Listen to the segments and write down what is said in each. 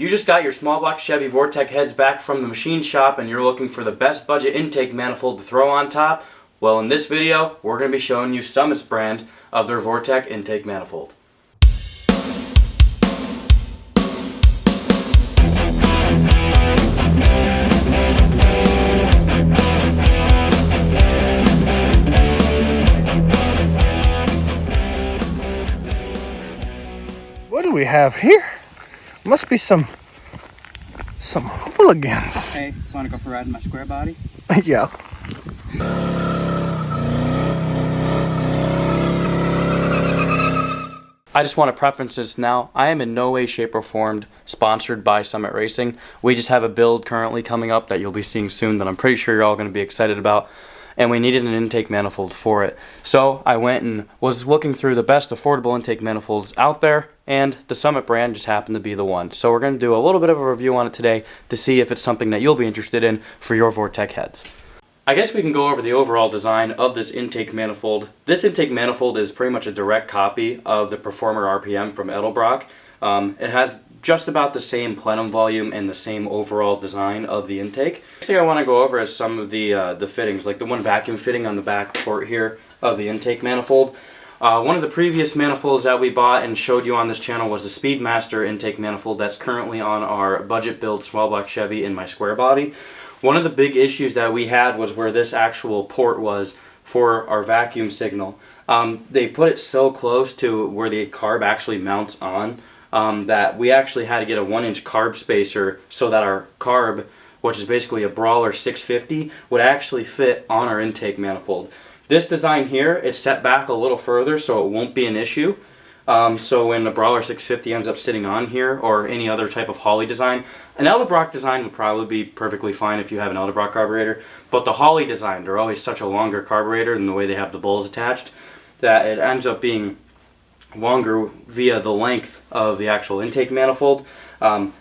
You just got your small block Chevy Vortec heads back from the machine shop and you're looking for the best budget intake manifold to throw on top? Well, in this video, we're going to be showing you Summit's brand of their Vortec intake manifold. What do we have here? Must be some hooligans. Hey, wanna go for a ride in my square body? Yeah. I just want to preface this now. I am in no way, shape, or form sponsored by Summit Racing. We just have a build currently coming up that you'll be seeing soon that I'm pretty sure you're all going to be excited about. And we needed an intake manifold for it. So I went and was looking through the best affordable intake manifolds out there, and the Summit brand just happened to be the one. So we're going to do a little bit of a review on it today to see if it's something that you'll be interested in for your Vortec heads. I guess we can go over the overall design of this intake manifold. This intake manifold is pretty much a direct copy of the Performer RPM from Edelbrock. It has just about the same plenum volume and the same overall design of the intake. Next thing I want to go over is some of the fittings, like the one vacuum fitting on the back port here of the intake manifold. One of the previous manifolds that we bought and showed you on this channel was the Speedmaster intake manifold that's currently on our budget build small block Chevy in my square body. One of the big issues that we had was where this actual port was for our vacuum signal. They put it so close to where the carb actually mounts on that we actually had to get a 1-inch carb spacer so that our carb, which is basically a Brawler 650, would actually fit on our intake manifold. This design here, it's set back a little further so it won't be an issue. So when the Brawler 650 ends up sitting on here, or any other type of Holley design, an Edelbrock design would probably be perfectly fine if you have an Edelbrock carburetor, but the Holley design, they're always such a longer carburetor than the way they have the bulls attached, that it ends up being longer via the length of the actual intake manifold.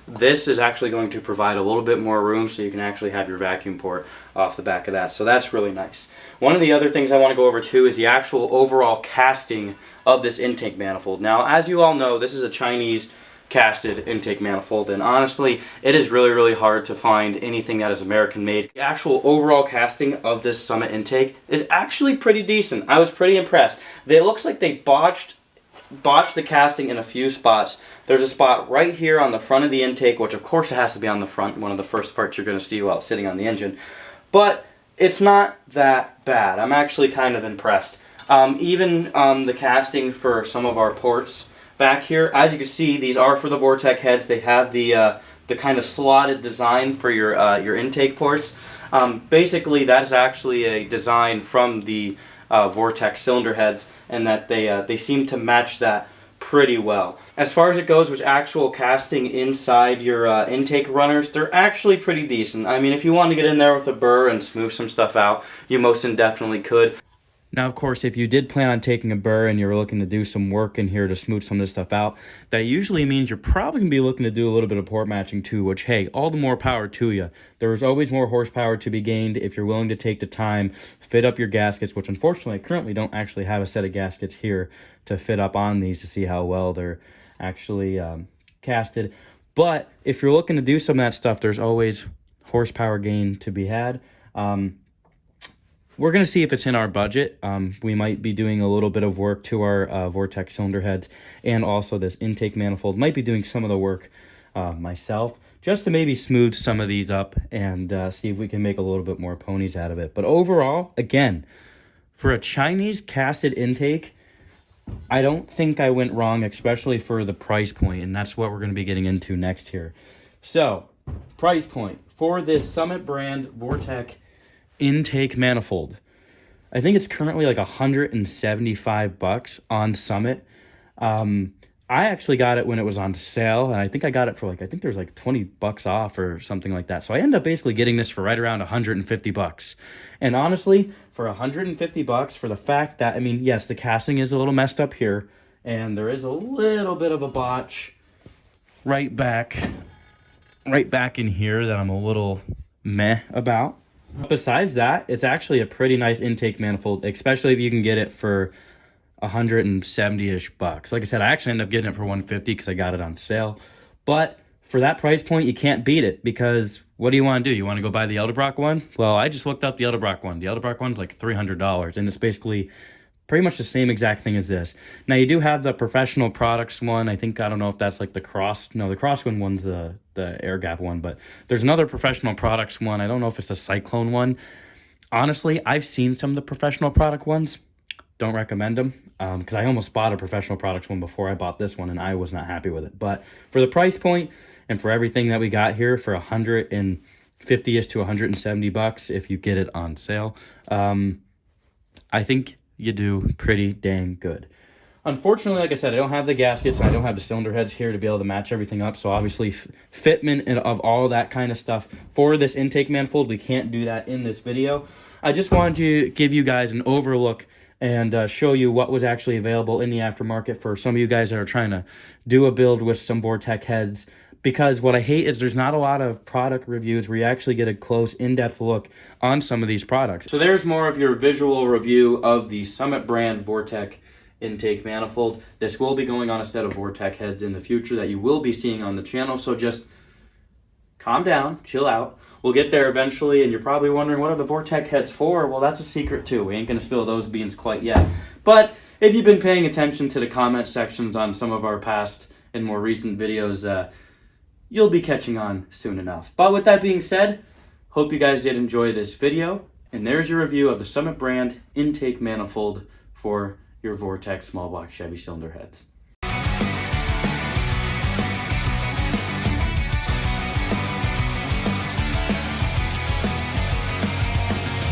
This is actually going to provide a little bit more room so you can actually have your vacuum port off the back of that, so that's really nice. One of the other things I want to go over too is the actual overall casting of this intake manifold. Now, as you all know, this is a Chinese casted intake manifold, and honestly it is really hard to find anything that is American made. The actual overall casting of this Summit intake is actually pretty decent. I was pretty impressed. It looks like they botched the casting in a few spots. There's a spot right here on the front of the intake, which of course it has to be on the front, one of the first parts you're going to see while sitting on the engine, but it's not that bad. I'm actually kind of impressed. Even the casting for some of our ports back here, as you can see, these are for the Vortec heads. They have the kind of slotted design for your intake ports. Basically, that is actually a design from the Vortec cylinder heads, and that they seem to match that pretty well. As far as it goes with actual casting inside your intake runners, they're actually pretty decent. I mean, if you want to get in there with a burr and smooth some stuff out, you most definitely could. Now, of course, if you did plan on taking a burr and you're looking to do some work in here to smooth some of this stuff out, that usually means you're probably going to be looking to do a little bit of port matching too, which, hey, all the more power to you. There is always more horsepower to be gained if you're willing to take the time, fit up your gaskets, which unfortunately I currently don't actually have a set of gaskets here to fit up on these to see how well they're actually casted. But if you're looking to do some of that stuff, there's always horsepower gain to be had. We're going to see if it's in our budget. We might be doing a little bit of work to our Vortec cylinder heads, and also this intake manifold. Might be doing some of the work myself, just to maybe smooth some of these up and see if we can make a little bit more ponies out of it. But overall, again, for a Chinese casted intake, I don't think I went wrong, especially for the price point, and that's what we're going to be getting into next here. So, price point for this Summit brand Vortec intake manifold, I think it's currently like $175 on Summit. I actually got it when it was on sale, and I think I got it for I think there's like $20 off or something like that. So I ended up basically getting this for right around $150. And honestly, for $150, for the fact that, I mean, yes, the casting is a little messed up here, and there is a little bit of a botch right back in here that I'm a little meh about. Besides that, it's actually a pretty nice intake manifold, especially if you can get it for $170-ish bucks. Like I said, I actually ended up getting it for $150 because I got it on sale. But For that price point, you can't beat it, because what do you want to do? You want to go buy the Edelbrock one? Well, I just looked up the Edelbrock one. The Edelbrock one's like $300, and it's basically pretty much the same exact thing as this. Now, you do have the Professional Products one. I don't know if that's like the the Crosswind one's the air gap one, but there's another Professional Products one. I don't know if it's the Cyclone one. Honestly, I've seen some of the Professional Product ones. Don't recommend them, because I almost bought a Professional Products one before I bought this one, and I was not happy with it. But for the price point and for everything that we got here, for $150-ish to $170 if you get it on sale, I think you do pretty dang good. Unfortunately, like I said, I don't have the gaskets and I don't have the cylinder heads here to be able to match everything up. So obviously, fitment and of all that kind of stuff for this intake manifold, we can't do that in this video. I just wanted to give you guys an overlook and show you what was actually available in the aftermarket for some of you guys that are trying to do a build with some Vortec heads. Because what I hate is there's not a lot of product reviews where you actually get a close, in-depth look on some of these products. So there's more of your visual review of the Summit brand Vortec intake manifold. This will be going on a set of Vortec heads in the future that you will be seeing on the channel. So just calm down, chill out. We'll get there eventually, and you're probably wondering, what are the Vortec heads for? Well, that's a secret too. We ain't going to spill those beans quite yet. But if you've been paying attention to the comment sections on some of our past and more recent videos, you'll be catching on soon enough. But with that being said, hope you guys did enjoy this video. And there's your review of the Summit brand intake manifold for your Vortec small block Chevy cylinder heads.